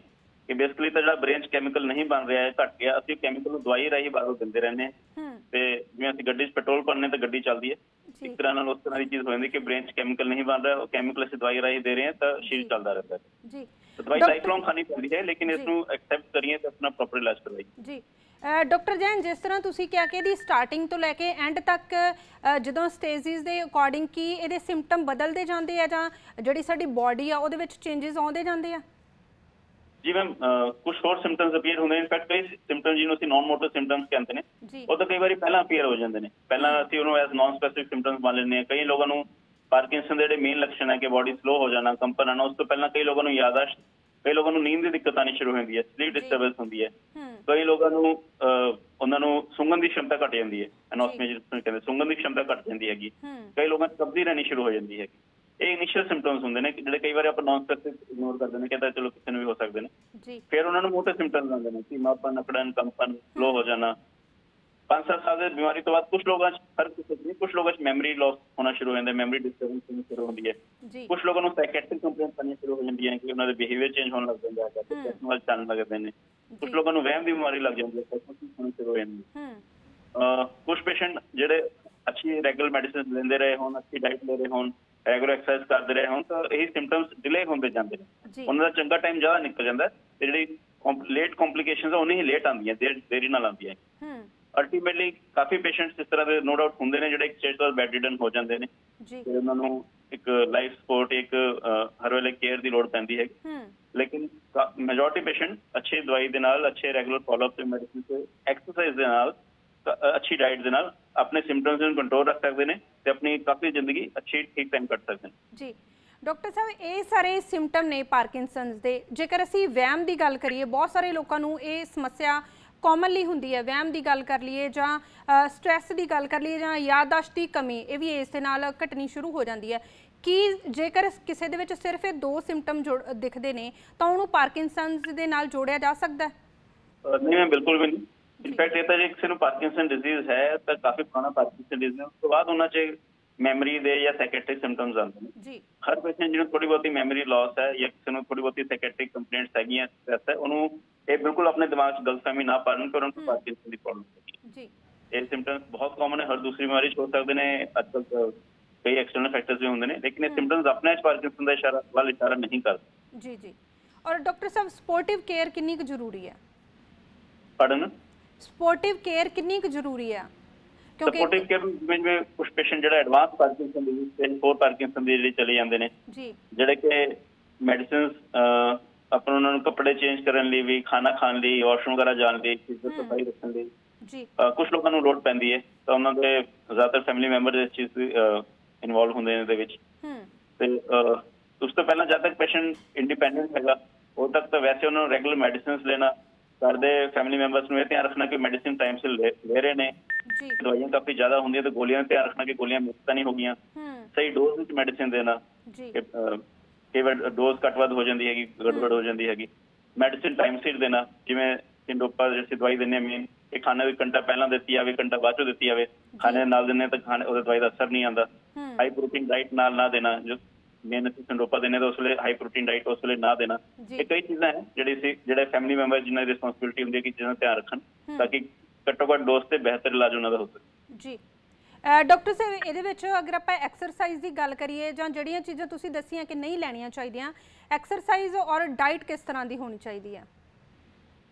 कि बेसिकली तो जो ब्रेन कैमिकल नहीं बन रहा है घट गया असं कैमिकल दवाई राही बाहरों देते रहने जिवें असं गड्डी पेट्रोल भरने तो गड्डी चलती है एक तरह उस तरह की चीज हो जाती है कि ब्रेन कैमिकल नहीं बन रहा कैमिकल असं दवाई राही दे रहे हैं तो शरीर चलता रहता है तो दवाई लाइफ लॉन्ग खानी पैंदी है लेकिन इसको एक्सेप्ट करिए तो अपना प्रॉपर इलाज करवाइए जी डॉक्टर जैन जिस तरह तुसीं क्या कि ਇਹਦੀ ਸਟਾਰਟਿੰਗ ਤੋਂ ਲੈ ਕੇ ਐਂਡ ਤੱਕ ਜਦੋਂ ਸਟੇजेस ਦੇ ਅਕੋਰਡਿੰਗ ਕੀ ਇਹਦੇ ਸਿੰਪਟਮ ਬਦਲਦੇ ਜਾਂਦੇ ਆ ਜਾਂ ਜਿਹੜੀ ਸਾਡੀ ਬਾਡੀ ਆ ਉਹਦੇ ਵਿੱਚ ਚੇਂजेस ਆਉਂਦੇ ਜਾਂਦੇ ਆ जी मैम कुछ और सिम्पटम्स अपीयर होंगे इनफैक्ट कई सिम्पटम्स जिन्होंने ਅਸੀਂ नॉन मोटर सिम्पटम्स कहते हैं ਉਹ ਤਾਂ ਕਈ ਵਾਰੀ ਪਹਿਲਾਂ अपीयर हो ਜਾਂਦੇ ਨੇ ਪਹਿਲਾਂ ਅਸੀਂ ਉਹਨੂੰ ਐਸ ਨॉन स्पेसिफिक सिम्पटम्स ਮੰਨ ਲੈਂਦੇ ਹਾਂ ਕਈ ਲੋਕਾਂ ਨੂੰ ਪਾਰਕਿੰਸਨ ਦੇ ਜਿਹੜੇ ਮੇਨ ਲੱਛਣ ਹੈ ਕਿ ਬੋਡੀ ਸਲੋ ਹੋ ਜਾਣਾ ਕੰਪਨ ਆਣਾ ਉਸ ਤੋਂ ਪਹਿਲਾਂ ਕਈ ਲੋਕਾਂ ਨੂੰ ਯਾਦਾਸ਼ਤ ਕਈ ਲੋਕਾਂ ਨੂੰ ਨੀਂਦ ਦੀ ਦਿੱਕਤ ਆਣੀ ਸ਼ੁਰੂ ਹੋ ਜਾਂਦੀ ਹੈ ਸਲੀਪ ਡਿਸਟਰਬੈਂਸ ਹੁੰਦੀ ਹੈ ਕਈ ਲੋਕਾਂ ਨੂੰ ਉਹਨਾਂ ਨੂੰ ਸੁੰਘਣ ਦੀ ਸ਼ਮਤਾ ਘਟ ਜਾਂਦੀ ਹੈ ਐਨੋਸਮੀਆ ਜਿਹਨੂੰ ਕਹਿੰਦੇ ਸੁੰਘਣ ਦੀ ਸ਼ਮਤਾ ਘਟ ਜਾਂਦੀ ਹੈਗੀ ਕਈ ਲੋਕਾਂ ਨੂੰ ਕਬਜ਼ੀ ਰਹਿਣੀ ਸ਼ੁਰੂ ਹੋ ਜਾਂਦੀ ਹੈ ਇਹ ਇਨੀਸ਼ੀਅਲ ਸਿੰਪਟਮਸ ਹੁੰਦੇ ਨੇ ਜਿਹੜੇ ਕਈ ਵਾਰ ਆਪਾਂ ਨॉन स्पेसिफिक ਇਗਨੋਰ ਕਰਦੇ ਨੇ ਕਹਿੰਦਾ ਚਲੋ ਕਿਸੇ ਨੂੰ ਵੀ ਹੋ ਸਕਦੇ ਨੇ ਜੀ ਫਿਰ ਉਹਨਾਂ ਨੂੰ ਮੋਟੇ ਸਿੰਪਟਮਸ ਆਉਂਦੇ ਨੇ ਕਿ ਮਾਪਨ ਅਕੜਨ ਕੰਪਨ ਸਲੋ ਹੋ ਜਾਣਾ 5-7 ਸਾਲ ਦੀ ਬਿਮਾਰੀ ਤੋਂ ਬਾਅਦ ਕੁਝ ਲੋਕਾਂ 'ਚ ਫਰਕ ਨਹੀਂ ਕੁਝ ਲੋਕਾਂ 'ਚ ਮੈਮਰੀ ਲਾਸ ਹੋਣਾ ਸ਼ੁਰੂ ਹੋ ਜਾਂਦਾ ਮੈਮਰੀ ਡਿਸਟਰਬੈਂਸ ਹੋਣੀ ਸ਼ੁਰੂ ਹੁੰਦੀ ਹੈ ਕੁਝ ਲੋਕਾਂ ਨੂੰ ਸਾਈਕੈਟ੍ਰਿਕ ਕੰਪਲੇਂਟਸ ਆਉਣੀਆਂ ਸ਼ੁਰੂ ਹੋ ਜਾਂਦੀਆਂ ਕਿ ਉਹਨਾਂ ਦੇ ਬਿਹੇਵੀਅਰ ਚੇਂਜ ਹੋਣ ਲੱਗ ਜਾਂਦਾ ਹੈ ਟੈਸਟ ਵੱਲ ਚੱਲਣ ਲੱਗਦੇ ਨੇ ਕੁਝ ਲੋਕਾਂ ਨੂੰ ਵਹਿਮ ਦੀ ਬਿਮਾਰੀ ਲੱਗ ਜਾਂਦੀ ਹੈ ਸਾਈਕੋਸਿਸ ਹੋਣੀ ਸ਼ੁਰੂ ਹੋ ਜਾਂਦੀ ਹੈ ਕੁਝ ਪੇਸ਼ੈਂਟ ਜਿਹੜੇ ਅੱਛੀ ਰੈਗੂਲਰ ਮੈਡੀਸਿਨ ਲੈਂਦੇ ਰਹੇ ਹੋਣ ਅੱਛੀ ਡਾਈਟ ਲੈ ਰਹੇ ਹੋਣ ਰੈਗੂਲਰ ਐਕਸਰਸਾਈਜ਼ ਕਰਦੇ ਰਹੇ ਹੋਣ ਤਾਂ ਇਹ ਸਿੰਪਟਮਸ ਡਿਲੇ ਹੁੰਦੇ ਜਾਂਦੇ ਨੇ ਉਹਨਾਂ ਦਾ ਚੰਗਾ ਟਾਈਮ ਜ਼ਿਆਦਾ ਨਿਕਲ ਜਾਂਦਾ ਤੇ ਜਿਹੜੀ ਲੇਟ ਕੰਪਲਿਕੇਸ਼ਨਸ ਉਹਨੀ ਹੀ ਲੇਟ ਆਉਂਦੀਆਂ ਦੇਰੀ ਨਾਲ ਆਉਂਦੀਆਂ ਅਲਟੀਮੇਟਲੀ ਕਾਫੀ ਪੇਸ਼ੈਂਟਸ ਇਸ ਤਰ੍ਹਾਂ ਦੇ ਨੋ ਡਾਊਟ ਹੁੰਦੇ ਨੇ ਜਿਹੜੇ ਇੱਕ ਸਟੇਜ ਤੋਂ ਬੈਡ ਰਿਡਨ ਹੋ ਜਾਂਦੇ ਨੇ ਤੇ ਉਹਨਾਂ ਨੂੰ ਇੱਕ ਲਾਈਫ ਸਪੋਰਟ ਇੱਕ ਹਰ ਵੇਲੇ ਕੇਅਰ ਦੀ ਲੋੜ ਪੈਂਦੀ ਹੈ ਲੇਕਿਨ ਮੈਜੋਰਟੀ ਪੇਸ਼ੈਂਟ ਅੱਛੀ ਦਵਾਈ ਦੇ ਨਾਲ ਅੱਛੇ ਰੈਗੂਲਰ ਫਾਲੋਅਪ ਤੇ ਮੈਡੀਸਿਨ ਤੇ ਐਕਸਰਸਾਈਜ਼ ਦੇ ਨਾਲ ਅੱਛੀ ਡਾਈਟ ਦੇ ਨਾਲ ਆਪਣੇ ਸਿੰਪਟਮਸ ਨੂੰ ਕੰਟਰੋਲ ਰੱਖ ਸਕਦੇ ਨੇ ਤੇ ਆਪਣੀ ਕਾਫੀ ਜ਼ਿੰਦਗੀ ਅੱਛੀ ਠੀਕ ਟਾਈਮ ਕੱਟ ਸਕਦੇ ਨੇ ਜੀ ਡਾਕਟਰ ਸਾਹਿਬ ਇਹ ਸਾਰੇ ਸਿੰਪਟਮ ਨੇ ਪਾਰਕਿੰਸਨਸ ਦੇ ਜੇਕਰ ਅਸੀਂ ਵਹਿਮ ਦੀ ਗੱਲ ਕਰੀਏ ਬਹੁਤ ਸਾਰੇ ਲੋਕਾਂ ਨੂੰ ਇਹ ਸਮੱਸਿਆ ਕਾਮਨਲੀ ਹੁੰਦੀ ਹੈ ਵਹਿਮ ਦੀ ਗੱਲ ਕਰ ਲਈਏ ਜਾਂ ਸਟ੍ਰੈਸ ਦੀ ਗੱਲ ਕਰ ਲਈਏ ਜਾਂ ਯਾਦਾਸ਼ਤ ਦੀ ਕਮੀ ਇਹ ਵੀ ਇਸ ਦੇ ਨਾਲ ਘਟਣੀ ਸ਼ੁਰੂ ਹੋ ਜਾਂਦੀ ਹੈ ਕਿ ਜੇਕਰ ਕਿਸੇ ਦੇ ਵਿੱਚ ਸਿਰਫ ਇਹ 2 ਸਿੰਪਟਮ ਦਿਖਦੇ ਨੇ ਤਾਂ ਉਹਨੂੰ ਪਾਰਕਿੰਸਨਸ ਦੇ ਨਾਲ ਜੋੜਿਆ ਜਾ ਸਕਦਾ ਹੈ ਨਹੀਂ ਮੈਂ ਬਿਲਕੁਲ ਵੀ ਨਹੀਂ ਇਨਫੈਕਟ ਇਹ ਤਾਂ ਜੇ ਕਿਸੇ ਨੂੰ ਪਾਰਕਿੰਸਨ ਡਿਜ਼ੀਜ਼ ਹੈ ਤਾਂ ਕਾਫੀ ਪੁਰਾਣਾ ਪਾਰਕਿੰਸਨ ਡਿਜ਼ੀਜ਼ ਉਸ ਤੋਂ ਬਾਅਦ ਉਹਨਾਂ 'ਚ ਮੈਮਰੀ ਦੇ ਜਾਂ ਸਾਈਕੈਟ੍ਰਿਕ ਸਿੰਪਟਮਸ ਆਉਂਦੇ ਨੇ ਜੀ ਹਰ ਪੇਸ਼ੈਂਟ ਜਿਹਨੂੰ ਥੋੜੀ ਬਹੁਤੀ ਮੈਮਰੀ ਲਾਸ ਹੈ ਜਾਂ ਕਿਸੇ ਨੂੰ ਥੋੜੀ ਬਹੁਤੀ ਸਾਈਕੈਟ੍ਰਿਕ ਕੰਪਲੇਂਟਸ ਹੈਗੀਆਂ ਸਟ੍ਰੈਸ ਹੈ ਉਹਨੂੰ ਇਹ ਬਿਲਕੁਲ ਆਪਣੇ ਦਿਮਾਗ 'ਚ ਗਲਤਫਹਿਮੀ ਨਾ ਪਾਲਣ ਕਿ ਉਹਨਾਂ ਨੂੰ ਪਾਰਕਿੰਸਨ ਦੀ ਪ੍ਰੋਬਲਮ ਹੈਗੀ ਜੀ ਇਹ ਸਿੰਪਟਮਸ ਬਹੁਤ ਕਾਮਨ ਹੈ ਹਰ ਦੂਸਰੀ ਬਿਮਾਰੀ 'ਚ ਹੋ ਸਕਦੇ ਨੇ ਅੱਜ ਕੱਲ੍ਹ ਕਈ ਐਕਸਟਰਨਲ ਫੈਕਟਰਸ ਵੀ ਹੁੰਦੇ ਨੇ ਲੇਕਿਨ ਇਹ ਸਿੰਪਟਮਸ ਆਪਣੇ 'ਚ ਪਾਰਕਿੰਸਨ ਦਾ ਇਸ਼ਾਰਾ ਨਹੀਂ ਕਰਦੇ ਜੀ ਜੀ और डॉक्टर साहब सपोर्टिव केयर कितनी कुछ जरूरी है? पढ़न सपोर्टिव केयर कितनी कुछ जरूरी है? क्योंकि सपोर्टिव केयर में कुछ पेशेंट ਜਿਹੜਾ ਐਡਵਾਂਸ ਪਾਰਕਿੰਸਨ ਦੀ ਤੇ 4 ਪਾਰਕਿੰਸਨ ਦੀ ਜਿਹੜੀ ਚਲੇ ਜਾਂਦੇ ਨੇ ਜੀ, ਜਿਹੜੇ ਕਿ ਮੈਡੀਸਿਨਸ ਆਪਾਂ ਉਹਨਾਂ ਨੂੰ ਕੱਪੜੇ ਚੇਂਜ ਕਰਨ ਲਈ ਵੀ, ਖਾਣਾ ਖਾਣ ਲਈ, ਵਾਸ਼ਰੂਮ ਵਗੈਰਾ ਜਾਣ ਲਈ, ਸਫਾਈ ਰੱਖਣ ਲਈ ਜੀ ਕੁਝ ਲੋਕਾਂ ਨੂੰ ਲੋੜ ਪੈਂਦੀ ਹੈ ਤਾਂ ਉਹਨਾਂ ਦੇ ਜ਼ਿਆਦਾਤਰ ਫੈਮਿਲੀ ਮੈਂਬਰ ਇਸ ਚੀਜ਼ ਇਨਵੋਲਵ ਹੁੰਦੇ ਨੇ ਇਹਦੇ ਵਿੱਚ। ਤੇ ਉਸ ਤੋਂ ਪਹਿਲਾਂ ਜਦ ਤੱਕ ਪੇਸ਼ੈਂਟ ਇੰਡੀਪੈਂਡੈਂਟ ਹੈਗਾ ਉਦੋਂ ਤੱਕ ਤਾਂ ਵੈਸੇ ਉਹਨਾਂ ਨੂੰ ਰੈਗੂਲਰ ਮੈਡੀਸਿਨਸ ਲੈਣਾ, घर के फैमिली मैंबर्स में ध्यान रखना कि मेडिसिन टाइम से ले रहे ने, दवाइयां काफी ज्यादा होंगी तो गोलियां ध्यान रखना कि गोलियां मिक्स तो नहीं हो गई, सही डोज में मेडिसिन देना, कई बार डोज घट वध हो जाती है, गड़बड़ हो जाती है, मेडिसिन टाइम सिर देना, जिवें सिंडोपा जैसी दवाई देने मेन एक खाने भी घंटा पहला देती आवे, घंटा बाद चो देती आवे, खाने नाल देने तो खाने दवाई का असर नहीं आता, हाई प्रोटीन डाइट नाल ना देना, जो मेन संडोपा देने तो उसले हाई प्रोटीन डाइट उसले ना देना, ये कई चीज़ां हैं ਜਿਹੜੇ फैमिली मैंबर जिन्हें रिस्पोंसिबिलिटी होंदी है कि जिन्हें ध्यान रखन ताकि घट्टो घट डोज से बेहतर इलाज उन्हां दा हो सके। जी डॉक्टर साहब ਇਹਦੇ ਵਿੱਚ अगर आप एक्सरसाइज की गल करिए ਜਾਂ ਜਿਹੜੀਆਂ ਚੀਜ਼ਾਂ ਤੁਸੀਂ ਦੱਸੀਆਂ ਕਿ ਨਹੀਂ ਲੈਣੀਆਂ ਚਾਹੀਦੀਆਂ, एक्सरसाइज और डाइट किस तरह की होनी चाहिए है?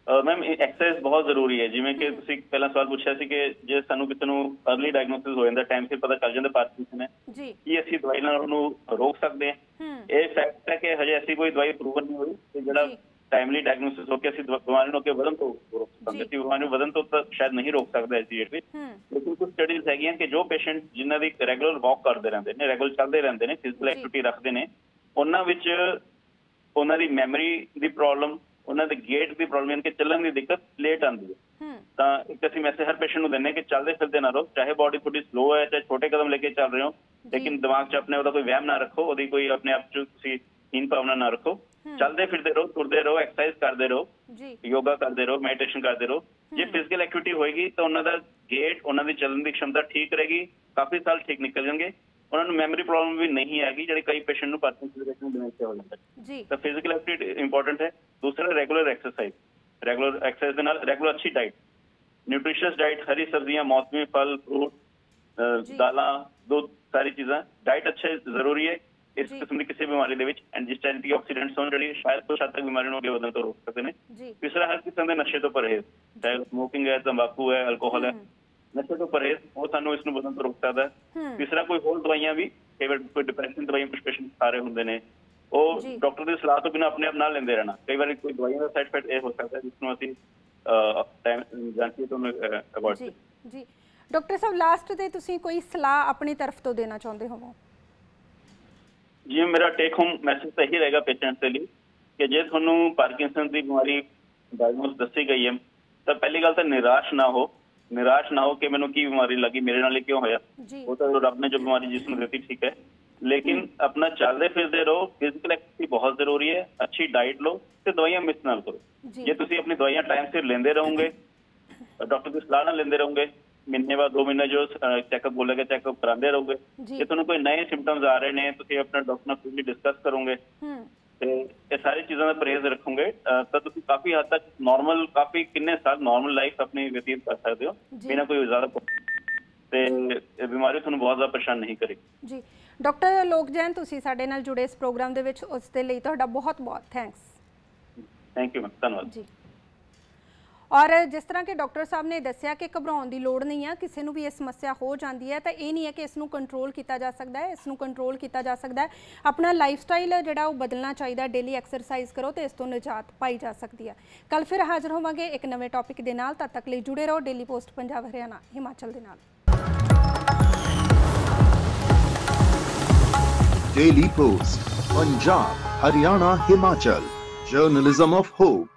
मैम एक्सरसाइज बहुत जरूरी है, जिवें कि तुसीं पहला सवाल पूछा सी कि जे सानू किसी नूं अर्ली डायग्नोसिस हो जांदा, टाइम से पता चल जांदा पार्किंसन है जी, कि असीं दवाई नाल उहनूं रोक सकदे हां। ये फैक्ट है कि हजे ऐसी कोई दवाई प्रूवन नहीं हुई कि जिहड़ा टाइमली डायग्नोसिस होकर असीं बीमारी नूं अगे वधन तो रोक सकदे, असीं बीमारी नूं वधन तो शायद नहीं रोक सकदे ऐसी डेट विच, लेकिन कुछ स्टडीज हैगियां कि जो पेशेंट जिन्हां दी रेगुलर वॉक करदे रहिंदे ने, रेगुलर चलदे रहिंदे ने, फिजिकल एक्टिविटी रखदे ने, उन्हां विच उन्हां दी मैमरी दी प्रॉब्लम, उन्होंने गेट की प्रॉब्लम यानी कि चलन की दिक्कत लेट आती है, तो एक असं मैसेज हर पेशेंट को देने कि चलते फिरते ना रहो, चाहे बॉडी थोड़ी स्लो है, चाहे छोटे कदम लेके चल रहे हो, लेकिन दिमाग च अपने कोई वहम ना रखो, वो कोई अपने आप हीन भावना ना रखो, चलते फिरते रहो, तुरते रहो, एक्सरसाइज करते रहो, योगा करते रहो, मेडिटेशन करते रहो, जे फिजिकल एक्टिविटी होएगी तो उन्होंने गेट, उन्होंने चलन की क्षमता ठीक रहेगी, काफी साल ठीक निकल जाएंगे, उन्होंने मैमरी प्रॉब्लम भी नहीं आएगी, जो कई पेशेंट पार्किंसन डिमेंशिया हो जाता है। तो फिजिकल एक्टिविटी इंपॉर्टेंट है। दूसरा रेगुलर एक्सरसाइज, रेगुलर एक्सरसाइज के नाल रेगुलर अच्छी डाइट, न्यूट्रिशियस डाइट, हरी सब्जियां, मौसमी फल, फ्रूट, दालां, दूध, सारी चीज़ां, डाइट अच्छे जरूरी है इस किस्म की किसी बीमारी दे विच, एंड जिस एंटीऑक्सीडेंट्स होने जिहड़ी शायद कुछ हद तक बीमारी नूं अगे वधण तो रोक सकते हैं। तीसरा हर किस्म के नशे तो परहेज, चाहे स्मोकिंग है, तंबाकू है, अल्कोहल है, नशे तो परहेज वो सानू इसनूं वधण तो रोक सकता है। तीसरा कोई होर दवाइयां भी, कई बार कोई डिप्रेशन दवाइयां कुछ पेशेंट खा रहे होंदे ने, वो डॉक्टर की सलाह तो बिना अपने आप ना लेंदे रहना, कई बार कोई दवाइयां का साइड इफेक्ट ये हो सकता है जिसनूं असीं जानती तो अवॉइड करें। जी डॉक्टर साहब लास्ट ते तुसीं कोई सलाह अपनी तरफ तो देना चाहुंदे हो? जी मेरा टेक होम मैसेज तो यही रहेगा पेशेंट के लिए कि जे तुहानूं पार्किंसन की बीमारी डायग्नोस दसी गई है तो पहली गल तो निराश ना हो कि मैनूं की बीमारी लगी, मेरे नाल क्यों होया, वो तो रब ने जो बीमारी जिसनूं देती ठीक है, लेकिन अपना चलते फिरते रहो, फिजिकल एक्टिविटी बहुत जरूरी है, अच्छी डाइट लो तो दवाइयां मिस ना करो। जे तुसीं अपनी दवाइयां टाइम से लेंदे रहोगे, डॉक्टर की सलाह ना लेंदे रहोगे, महीने बाद 2 महीने जो चैकअप बोलेगा चैकअप कराते रहोगे, जे तुहानूं कोई नए सिम्पटम्स आ रहे हैं तुसीं अपने डॉक्टर नाल फ्रीली डिस्कस करोगे, ये सारी चीज़ों का परहेज रखोगे तो तुसीं काफ़ी हद तक नॉर्मल, काफ़ी किन्ने साल नॉर्मल लाइफ अपनी व्यतीत कर सकते हो बिना कोई ज़्यादा बीमारी तुहानूं बहुत ज़्यादा परेशान नहीं करेगी। जी डॉक्टर लोक जैन तुसीं साडे नाल जुड़े इस प्रोग्राम दे विच, उस दे लई तुहाडा बहुत बहुत थैंक्स। थैंक यू मैम, धन्यवाद जी। और जिस तरह के डॉक्टर साहब ने दस्सिया कि घबराउण की लोड़ नहीं है, किसी को भी ये समस्या हो जाती है तो ये नहीं है कि इसनूं कंट्रोल किया जा सकता है, इसनूं कंट्रोल किया जा सकता है, अपना लाइफ स्टाइल जिहड़ा वो बदलना चाहिए, डेली एक्सरसाइज करो तो इस तो निजात पाई जा सकती है। कल फिर हाजिर होवांगे एक नवे टॉपिक के नाल, तद तक लिए जुड़े रहो डेली पोस्ट पंजाब हरियाणा हिमाचल दे नाल। Daily post Punjab Haryana Himachal, journalism of hope.